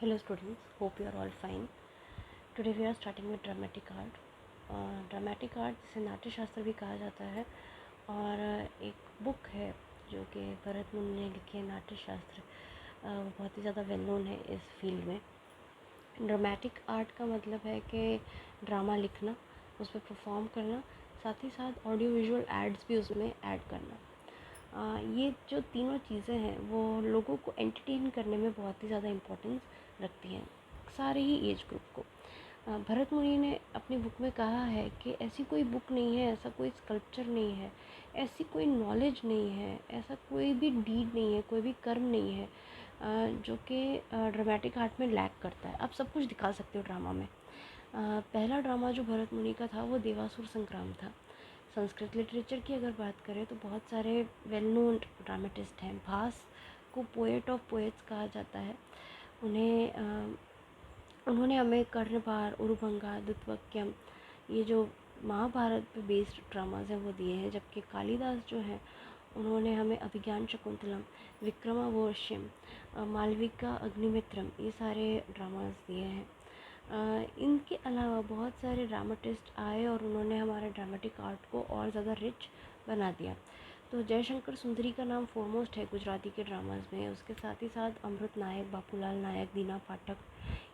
Hello students, hope you are all fine. Today we are starting with dramatic art. Dramatic art जिसे नाट्य शास्त्र भी कहा जाता है और एक बुक है जो कि भरत मुनि ने लिखी है नाट्य शास्त्र। वो बहुत ही ज़्यादा वेल नोन है इस फील्ड में। ड्रामेटिक आर्ट का मतलब है कि ड्रामा लिखना, उस पर परफॉर्म करना, साथ ही साथ ऑडियो विजुअल एड्स भी उसमें ऐड करना। ये जो तीनों चीज़ें हैं वो लोगों को एंटरटेन करने में बहुत ही ज़्यादा इम्पोर्टेंस रखती हैं, सारे ही एज ग्रुप को। भरत मुनि ने अपनी बुक में कहा है कि ऐसी कोई बुक नहीं है, ऐसा कोई स्कल्पचर नहीं है, ऐसी कोई नॉलेज नहीं है, ऐसा कोई भी डीड नहीं है, कोई भी कर्म नहीं है जो कि ड्रामेटिक आर्ट में लैक करता है। आप सब कुछ दिखा सकते हो ड्रामा में। पहला ड्रामा जो भरत मुनि का था वो देवासुर संग्राम था। संस्कृत लिटरेचर की अगर बात करें तो बहुत सारे वेल नोन ड्रामेटिस्ट हैं। भास को पोएट ऑफ पोएट्स कहा जाता है। उन्होंने हमें कर्णपार, उरुभंगा, द्वितवक्यम, ये जो महाभारत पे बेस्ड ड्रामाज हैं वो दिए हैं। जबकि कालिदास जो हैं उन्होंने हमें अभिज्ञान शकुंतलम, विक्रमावोश्यम, मालविका अग्निमित्रम, ये सारे ड्रामाज दिए हैं। इनके अलावा बहुत सारे ड्रामेटिस्ट आए और उन्होंने हमारे ड्रामेटिक आर्ट को और ज़्यादा रिच बना दिया। तो जयशंकर सुंदरी का नाम फॉरमोस्ट है गुजराती के ड्रामाज में। उसके साथ ही साथ अमृत नायक, बापूलाल नायक, दीना पाठक,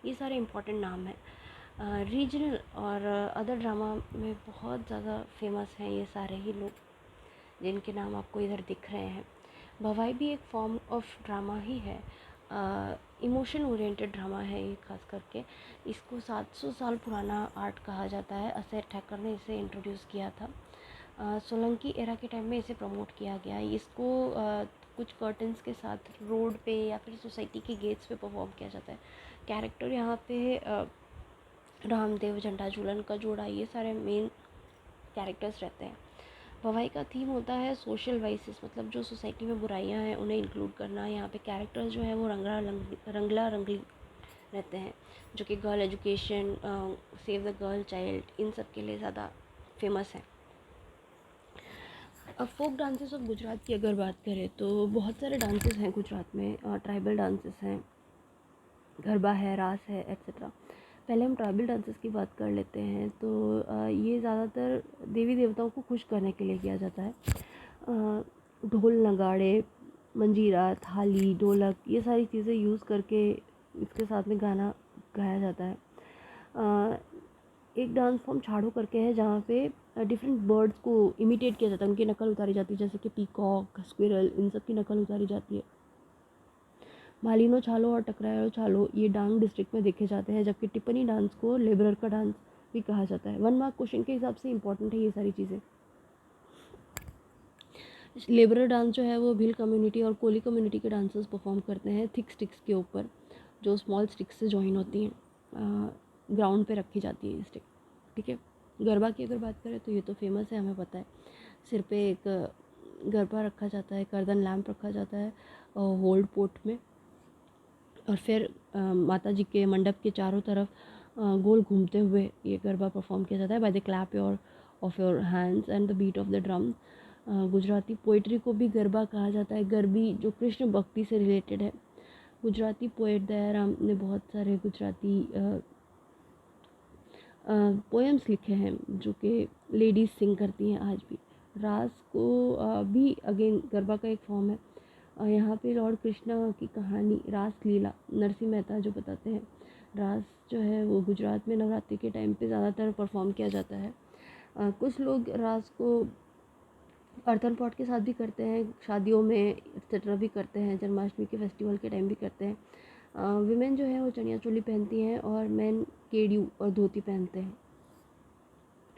ये सारे इम्पॉर्टेंट नाम हैं। रीजनल और अदर ड्रामा में बहुत ज़्यादा फेमस हैं ये सारे ही लोग जिनके नाम आपको इधर दिख रहे हैं। भवाई भी एक फॉर्म ऑफ ड्रामा ही है। इमोशन ओरिएंटेड ड्रामा है ये खास करके। इसको 700 साल पुराना आर्ट कहा जाता है। असेर ठक्कर ने इसे इंट्रोड्यूस किया था। सोलंकी एरा के टाइम में इसे प्रमोट किया गया। इसको कुछ कर्टन्स के साथ रोड पे या फिर सोसाइटी के गेट्स पे परफॉर्म किया जाता है। कैरेक्टर यहाँ पे रामदेव, झंडा-झूलन का जोड़ा, ये सारे मेन कैरेक्टर्स रहते हैं। भवाई का थीम होता है सोशल वाइसेस, मतलब जो सोसाइटी में बुराइयां हैं उन्हें इंक्लूड करना। यहाँ पे कैरेक्टर्स जो है वो रंगला रंगली रहते हैं, जो कि girl education, save the girl child, इन सब के लिए ज़्यादा फेमस है। अब फोक डांसेस ऑफ गुजरात की अगर बात करें तो बहुत सारे डांसेस हैं गुजरात में। ट्राइबल डांसेस हैं, गरबा है, रास है, एट्सेट्रा। पहले हम ट्राइबल डांसेस की बात कर लेते हैं। तो ये ज़्यादातर देवी देवताओं को खुश करने के लिए किया जाता है। ढोल, नगाड़े, मंजीरा, थाली, ढोलक, ये सारी चीज़ें यूज़ करके इसके साथ में गाना गाया जाता है। एक डांस फॉर्म छाड़ो करके है जहाँ पे डिफरेंट बर्ड्स को इमिटेट किया जाता है, उनकी नकल उतारी जाती है, जैसे कि पीकॉक, स्क्विरल, इन सब की नकल उतारी जाती है। मालिनो छालो और टकरायो छालो ये डांग डिस्ट्रिक्ट में देखे जाते हैं। जबकि टिप्पणी डांस को लेबरर का डांस भी कहा जाता है। 1 मार्क क्वेश्चन के हिसाब से इंपॉर्टेंट है ये सारी चीज़ें। लेबरर डांस जो है वो भील कम्युनिटी और कोली कम्युनिटी के डांसर्स परफॉर्म करते हैं थिक स्टिक्स के ऊपर, जो स्मॉल स्टिक्स से जॉइन होती हैं। ग्राउंड पे रखी जाती है ये स्टिक, ठीक है। गरबा की अगर बात करें तो ये तो फेमस है, हमें पता है। सिर पे एक गरबा रखा जाता है, कर्दन लैम्प रखा जाता है होल्ड पोट में, और फिर माता जी के मंडप के चारों तरफ गोल घूमते हुए ये गरबा परफॉर्म किया जाता है by the clap of your hands and the beat of the drum. Gujarati poetry को भी गरबा कहा जाता है। गरबी जो कृष्ण भक्ति से रिलेटेड है। गुजराती पोएट दयाराम ने बहुत सारे गुजराती पोएम्स लिखे हैं जो कि लेडीज़ सिंग करती हैं आज भी। रास को भी अगेन गरबा का एक फॉर्म है। यहाँ पे लॉर्ड कृष्णा की कहानी रास लीला नरसिंह मेहता जो बताते हैं। रास जो है वो गुजरात में नवरात्रि के टाइम पे ज़्यादातर परफॉर्म किया जाता है। कुछ लोग रास को अर्थन पॉट के साथ भी करते हैं, शादियों में एक्सेट्रा भी करते हैं, जन्माष्टमी के फेस्टिवल के टाइम भी करते हैं। विमेन जो है वो चनिया चोली पहनती हैं और मैन केडियू और धोती पहनते हैं।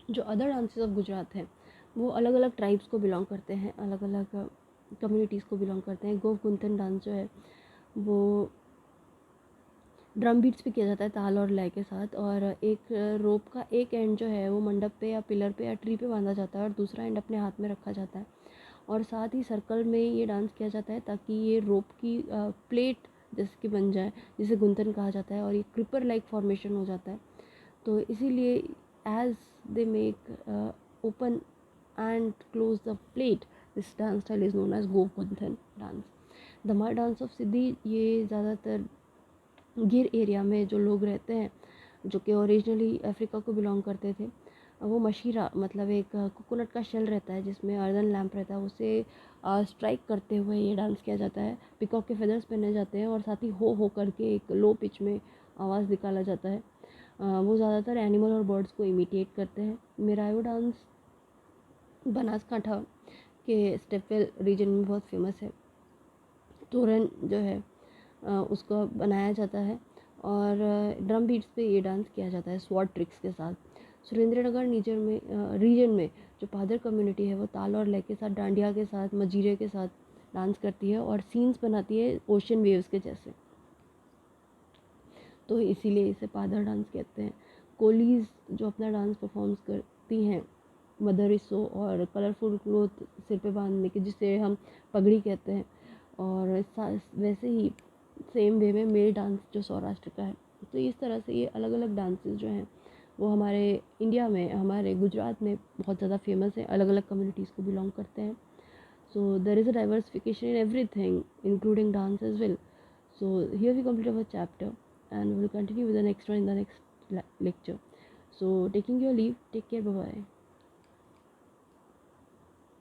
जो अदर डांसेस ऑफ गुजरात हैं वो अलग अलग ट्राइब्स को बिलोंग करते हैं, अलग अलग कम्युनिटीज़ को बिलोंग करते हैं। गोव गुंथन डांस जो है वो ड्रम बीट्स पे किया जाता है, ताल और लय के साथ। और एक रोप का एक एंड जो है वो मंडप पे या पिलर पे या ट्री पे बांधा जाता है और दूसरा एंड अपने हाथ में रखा जाता है। और साथ ही सर्कल में ये डांस किया जाता है ताकि ये रोप की प्लेट जैसे कि बन जाए, जिसे गुंथन कहा जाता है, और ये क्रिपर लाइक फॉर्मेशन हो जाता है। तो इसीलिए as they make open and close the plate, this dance style is known as Gof Gunthan dance. Dhamal dance of Siddi ये ज़्यादातर गिर एरिया में जो लोग रहते हैं, जो कि ओरिजिनली अफ्रीका को बिलोंग करते थे, वो मशीरा मतलब एक कोकोनट का शेल रहता है जिसमें अर्दन लैम्प रहता है, उसे स्ट्राइक करते हुए ये डांस किया जाता है। पिकॉक के फेदर्स पहने जाते हैं और साथ ही हो करके एक लो पिच में आवाज़ निकाला जाता है। वो ज़्यादातर एनिमल और बर्ड्स को इमिटेट करते हैं। मेरायो डांस बनासकांठा के स्टेपवेल रीजन में बहुत फेमस है। तोरन जो है उसको बनाया जाता है और ड्रम बीट्स पे ये डांस किया जाता है स्वॉर्ड ट्रिक्स के साथ। सुरेंद्रनगर रीजन में जो पादर कम्युनिटी है वो ताल और लय के साथ, डांडिया के साथ, मजीरे के साथ डांस करती है और सीन्स बनाती है ओशन वेव्स के जैसे, तो इसीलिए इसे पादर डांस कहते हैं। कोलीज जो अपना डांस परफॉर्म्स करती हैं मदरिसो और कलरफुल क्लोथ सिर पे बांधने के, जिसे हम पगड़ी कहते हैं, और वैसे ही सेम वे में मेल डांस जो सौराष्ट्र का है। तो इस तरह से ये अलग अलग डांसेस जो हैं वो हमारे इंडिया में, हमारे गुजरात में बहुत ज़्यादा फेमस है, अलग अलग कम्युनिटीज़ को बिलोंग करते हैं। So there is a diversification in everything including dance as well. So here we complete our chapter and we will continue with the next one in the next lecture. So taking your leave, take care, bye bye.